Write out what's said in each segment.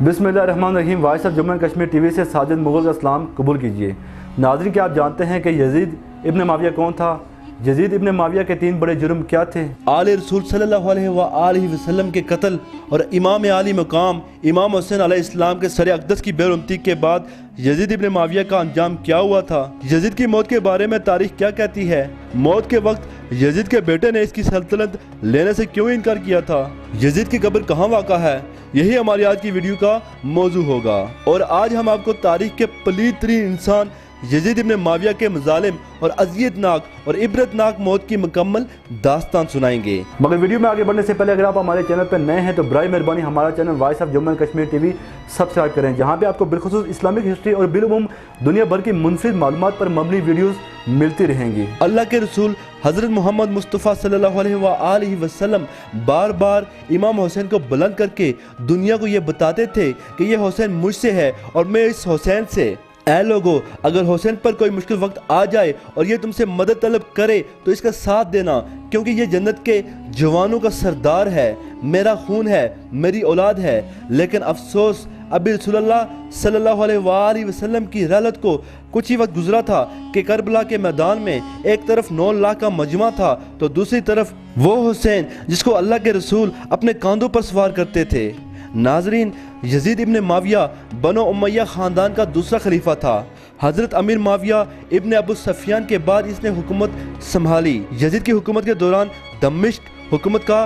बिस्मिल्लाहिर्रहमानिर्रहीम। Voice of Jammu and Kashmir TV से साजिद मुग़ल का सलाम कबूल कीजिए। नाज़रीन, क्या आप जानते हैं कि यजीद इब्न माविया कौन था? यजीद इब्न माविया के 3 बड़े जुर्म क्या थे? आले रसूल सल्लल्लाहु अलैहि वसल्लम के कत्ल और इमाम आली मकाम इमाम हुसैन अलैहिस्सलाम के सर अक़दस की बेरुमती के बाद यजीद इब्न माविया का अंजाम क्या हुआ था? यजीद की मौत के बारे में तारीख क्या कहती है? मौत के वक्त यजीद के बेटे ने इसकी सल्तनत लेने से क्यों इनकार किया था? यजीद की कब्र कहाँ वाक़ा है? यही हमारी आज की वीडियो का मौजू होगा। और आज हम आपको तारीख के पलीद तरीन इंसान यजीद इब्न माविया के मज़ालिम और अज़ियतनाक और इबरतनाक मौत की मुकम्मल दास्तान सुनाएंगे। मगर वीडियो में आगे बढ़ने से पहले अगर आप हमारे चैनल पर नए हैं तो बराए मेहरबानी हमारा channel voice of Jammu and Kashmir TV subscribe करें, जहां पे आपको बिलखुसूस इस्लामिक हिस्ट्री और बिलउमूम दुनिया भर की मुनफिद मालूमात पर मबनी वीडियोस मिलती रहेंगी। अल्लाह के रसूल हज़रत मोहम्मद मुस्तफ़ा सल्लल्लाहु अलैहि वसल्लम बार बार इमाम हुसैन को बुलंद करके दुनिया को ये बताते थे कि ये हुसैन मुझसे है और मैं इस हुसैन से। ऐ लोगो, अगर हुसैन पर कोई मुश्किल वक्त आ जाए और ये तुमसे मदद तलब करे तो इसका साथ देना, क्योंकि ये जन्नत के जवानों का सरदार है, मेरा खून है, मेरी औलाद है। लेकिन अफसोस, अभी रसूलुल्लाह सल्लल्लाहु अलैहि वसल्लम की रहलत को कुछ ही वक्त गुजरा था कि करबला के मैदान में एक तरफ 9 लाख का मजमा था तो दूसरी तरफ वो हुसैन जिसको अल्लाह के रसूल अपने कांधों पर सवार करते थे। नाजरीन, यजीद इब्न माविया बनो उमैया ख़ानदान का दूसरा खलीफा था। हज़रत अमीर माविया इब्न अबू सफियान के बाद इसने हुकूमत संभाली। यजीद की हुकूमत के दौरान दमिश्क हुकूमत का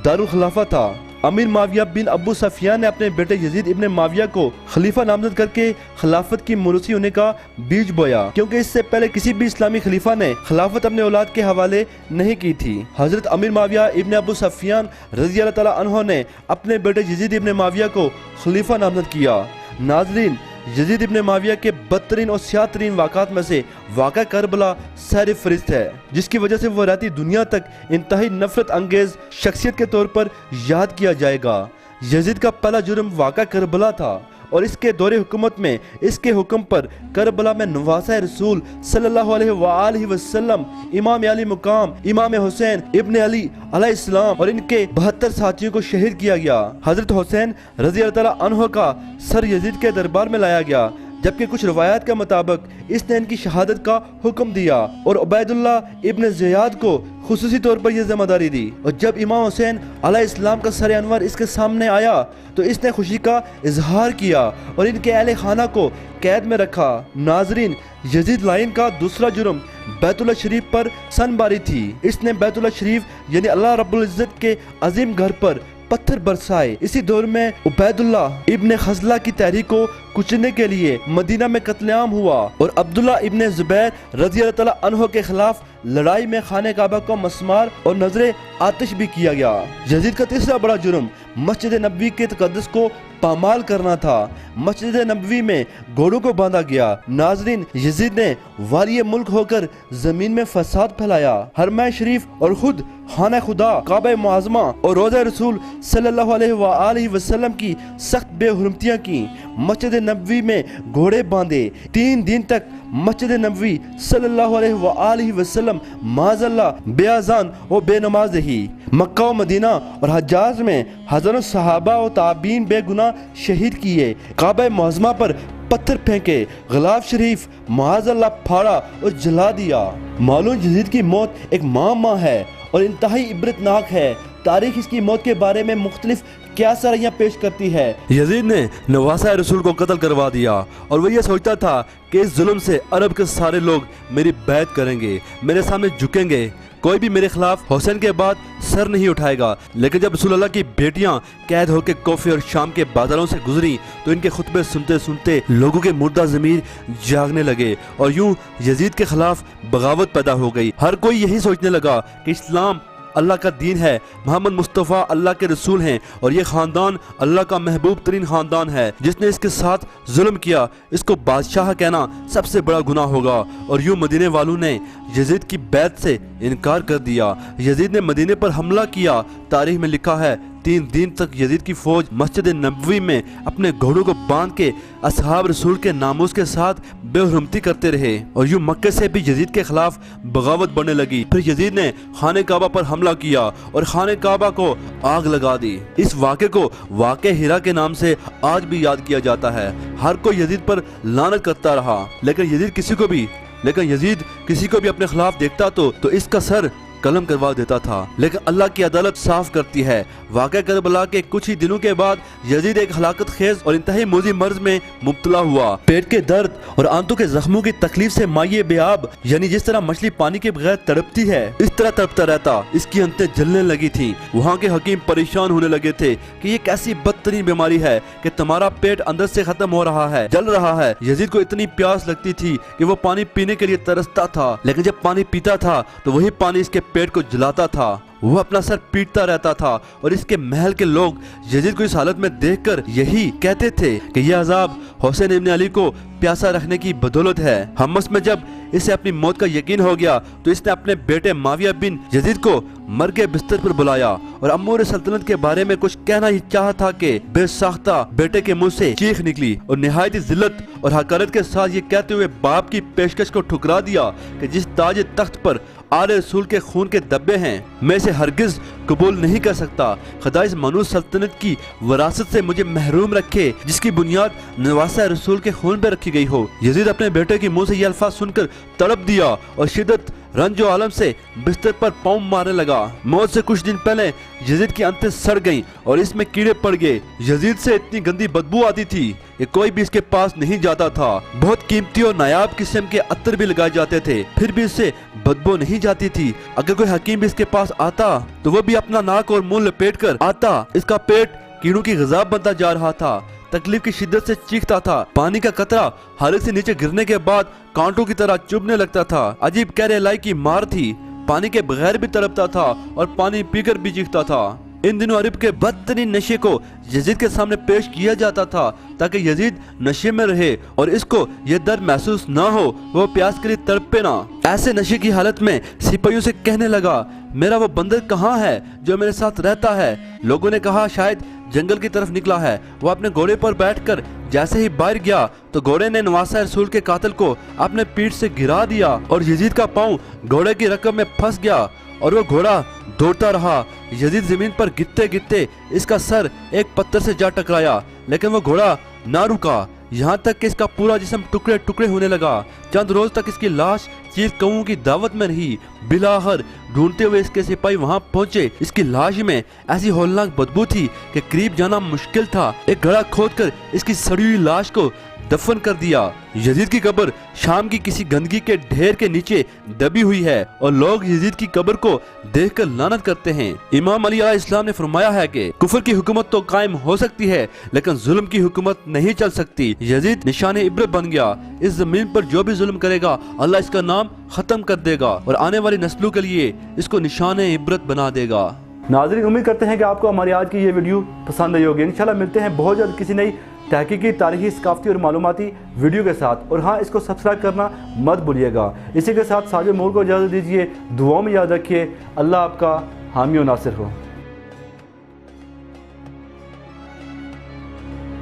दारुल खिलाफा था। अमीर माविया बिन अबू सफियान ने अपने बेटे यजीद इब्न माविया को खलीफा नामजद करके खिलाफत की मुनसी होने का बीज बोया, क्योंकि इससे पहले किसी भी इस्लामी खलीफा ने खिलाफत अपने औलाद के हवाले नहीं की थी। हज़रत अमीर माविया इब्न अबू सफियान रज़ी अल्लाह तआला अन्हु ने अपने बेटे यजीद इब्न माविया को खलीफा नामजद किया। नाज़रीन, यजीद इब्न माविया के बदतरीन और स्याह तरीन वाक़ात में से वाक़ा करबला सर फरिस्त है, जिसकी वजह से वो रहती दुनिया तक इंतहाई नफरत अंगेज शख्सियत के तौर पर याद किया जाएगा। यजीद का पहला जुर्म वाक़ा करबला था और इसके दौरे हुकूमत में इसके हुक्म पर करबला में नवासा रसूल सल्लल्लाहु अलैहि वसल्लम इमाम अली मुकाम इमाम हुसैन इब्न अली अलैहिस्सलाम और इनके 72 साथियों को शहीद किया गया। हजरत हुसैन रज़ी अल्लाह तआला अन्हु का सर यजीद के दरबार में लाया गया, जबकि कुछ रवायात के मुताबिक इसने इनकी शहादत का हुक्म दिया और उबैदुल्लाह इब्न ज़ियाद को खुसूसी तौर पर यह जिम्मेदारी दी। और जब इमाम हुसैन अलैहिस्सलाम का सर अनवर इसके सामने आया तो इसने खुशी का इजहार किया और इनके अहले खाना को कैद में रखा। नाजरीन, यजीद लाइन का दूसरा जुर्म बैतुल्लाह शरीफ पर सनबारी थी। इसने बैतुल्लाह शरीफ यानी अल्लाह रब्बुल इज्जत के अजीम घर पर पत्थर बरसाए। इसी दौर में उबैदुल्लाह इब्न खज़ला की तहरीक को कुचलने के लिए मदीना में कत्लेआम हुआ और अब्दुल्ला इब्न ज़ुबैर रज़ी अल्लाह तआला अन्हु के खिलाफ लड़ाई में खाने काबा को मस्मार और नजरे आतिश भी किया गया। यजीद का तीसरा बड़ा जुर्म मस्जिद नबवी के तक़द्दुस को पामाल करना था। मस्जिद नबवी में घोड़ों को बांधा गया। नाजरीन, यजीद ने वाली मुल्क होकर जमीन में फसाद फैलाया। हरम शरीफ और खुद खाना खुदा, काबा मुआज़्ज़मा और रोज़ा रसूल सल्लल्लाहु अलैहि वसल्लम की सख्त बेहुरमतियाँ की। मस्जिद नबवी में घोड़े बांधे। 3 दिन तक मस्जिद नबवी सल्लल्लाहु अलैहि वसल्लम माज़अल्लाह बेअज़ान और बेनमाज रही। मक्का और मदीना और हज्जाज में हज़ारों सहाबा और ताबीन बेगुनाह शहीद किए। काबा मुअज़्ज़मा पर पत्थर फेंके, ग़िलाफ़ शरीफ माज़अल्लाह फाड़ा और जला दिया। मालूम यजीद की मौत एक मामा है और इंतहाई इबरतनाक है। तारीख इसकी मौत के बारे में मुख्तलिफ क्या सराहियाँ पेश करती है। यजीद ने नवासा रसूल को कत्ल करवा दिया और वो ये सोचता था कि इस जुल्म से अरब के सारे लोग मेरी बैत करेंगे, मेरे सामने झुकेंगे, कोई भी मेरे खिलाफ हुसैन के बाद सर नहीं उठाएगा। लेकिन जब रसूलुल्लाह की बेटियां कैद होकर कोफे और शाम के बाजारों से गुजरी तो इनके खुतबे सुनते सुनते लोगों के मुर्दा ज़मीर जागने लगे और यूं यजीद के खिलाफ बगावत पैदा हो गई। हर कोई यही सोचने लगा कि इस्लाम अल्लाह का दीन है, मोहम्मद मुस्तफ़ा अल्लाह के रसूल हैं और ये ख़ानदान अल्लाह का महबूब तरीन ख़ानदान है। जिसने इसके साथ जुल्म किया इसको बादशाह कहना सबसे बड़ा गुनाह होगा। और यूं मदीने वालों ने यजीद की बैत से इनकार कर दिया। यजीद ने मदीने पर हमला किया। तारीख में लिखा है 3 दिन तक यजीद की फौज मस्जिद नबवी में अपने घोड़ों को बांध के असहाब रसूल के नामूस के साथ बेहुरमती करते रहे और यूं मक्के से भी यजीद के खिलाफ बगावत बढ़ने लगी। फिर यजीद ने खाने काबा पर हमला किया और खाने काबा को आग लगा दी। इस वाक़े को वाक़े हिरा के नाम से आज भी याद किया जाता है। हर कोई यजीद पर लानत करता रहा, लेकिन यजीद किसी को भी अपने खिलाफ देखता तो इसका सर कलम करवा देता था। लेकिन अल्लाह की अदालत साफ करती है। वाक़या करबला के कुछ ही दिनों के बाद यजीद एक हलाकत खेज और इंतहाई मोजी मर्ज में मुब्तला हुआ। पेट के दर्द और आंतों के जख्मों की तकलीफ से माये बेआब, यानी जिस तरह मछली पानी के बगैर तड़पती है इस तरह तड़पता रहता। इसकी अंतें जलने लगी थी। वहाँ के हकीम परेशान होने लगे थे कि ये कैसी बदतरीन बीमारी है कि तुम्हारा पेट अंदर से खत्म हो रहा है, जल रहा है। यजीद को इतनी प्यास लगती थी कि वो पानी पीने के लिए तरसता था, लेकिन जब पानी पीता था तो वही पानी इसके पेट को जलाता था। वो अपना सर पीटता रहता था और इसके महल के लोग यजीद को इस हालत में देखकर यही कहते थे कि यह अजाब हुसैन इब्न अली को प्यासा रखने की बदौलत है। हमस में जब इसे अपनी मौत का यकीन हो गया तो इसने अपने बेटे माविया बिन यजीद को मर के बिस्तर पर बुलाया और अमूर सल्तनत के बारे में कुछ कहना ही चाहा था कि बेसाख्ता बेटे के मुंह से चीख निकली और निहायत जिल्लत और हकारत के साथ ये कहते हुए बाप की पेशकश को ठुकरा दिया कि जिस ताज तख्त पर आले रसूल के खून के धब्बे हैं मैं इसे हरगिज कबूल नहीं कर सकता। खुदा इस मनूस सल्तनत की विरासत से मुझे महरूम रखे जिसकी बुनियाद नवासा रसूल के खून पे रखी गई हो। यजीद अपने बेटे की मुंह से ये अल्फाज सुनकर तड़प दिया और शिद्दत रंजो आलम से बिस्तर पर पाँव मारने लगा। मौत से कुछ दिन पहले यजीद की आंतें सड़ गईं और इसमें कीड़े पड़ गए। यजीद से इतनी गंदी बदबू आती थी कि कोई भी इसके पास नहीं जाता था। बहुत कीमती और नायाब किस्म के अत्तर भी लगाए जाते थे, फिर भी इससे बदबू नहीं जाती थी। अगर कोई हकीम भी इसके पास आता तो वो भी अपना नाक और मुंह लपेट कर आता। इसका पेट कीड़ों की ग़िज़ा बनता जा रहा था। तकलीफ की शिद्दत से चीखता था। पानी का कतरा हलक से नीचे गिरने के बाद कांटों की तरह चुभने लगता था। अजीब कहरे लाई की मार थी। पानी के बगैर भी तड़पता था और पानी पीकर भी चीखता था। इन दिनों अरब के बदतरीन नशे को यजीद के सामने पेश किया जाता था ताकि यजीद नशे में रहे और इसको ये दर्द महसूस ना हो, वो प्यास के लिए तड़पे ना। ऐसे नशे की हालत में सिपाहियों से कहने लगा, मेरा वो बंदर कहाँ है जो मेरे साथ रहता है। लोगों ने कहा शायद जंगल की तरफ निकला है। वो अपने घोड़े पर बैठकर जैसे ही बाहर गया तो घोड़े ने नवासा रसूल के कातिल को अपने पीठ से गिरा दिया और यजीद का पाँव घोड़े की रकम में फंस गया और वो घोड़ा दौड़ता रहा। यजीद जमीन पर गिरते गिरते इसका सर एक पत्थर से जा टकराया, लेकिन वो घोड़ा ना रुका, यहाँ तक कि इसका पूरा जिस्म टुकड़े टुकड़े होने लगा। चंद रोज तक इसकी लाश चीर कौओं की दावत में रही। बिलाहर ढूंढते हुए इसके सिपाही वहां पहुंचे। इसकी लाश में ऐसी हौलनाक बदबू थी कि करीब जाना मुश्किल था। एक गड्ढा खोदकर इसकी सड़ी हुई लाश को दफन कर दिया। यजीद की कब्र शाम की किसी गंदगी के ढेर के नीचे दबी हुई है और लोग यजीद की कब्र को देखकर लानत करते हैं। इमाम अली अलैहिस्सलाम ने फरमाया है कि कुफर की हुकूमत तो कायम हो सकती है लेकिन जुल्म की हुकूमत नहीं चल सकती। यजीद निशान इब्रत बन गया। इस जमीन पर जो भी जुल्म करेगा अल्लाह इसका नाम खत्म कर देगा और आने वाली नस्लों के लिए इसको निशान इब्रत बना देगा। नाज़रीन, उम्मीद करते हैं कि आपको हमारी आज की ये वीडियो पसंद आई होगी। इंशाल्लाह मिलते हैं बहुत जल्द किसी नई तहकीकी, तारीखी, सकाफती और मालूमाती वीडियो के साथ। और हाँ, इसको सब्सक्राइब करना मत भूलिएगा। इसी के साथ साजिद मोर को इजाज़त दीजिए। दुआओं में याद रखिए। अल्लाह आपका हामी और नासिर हो।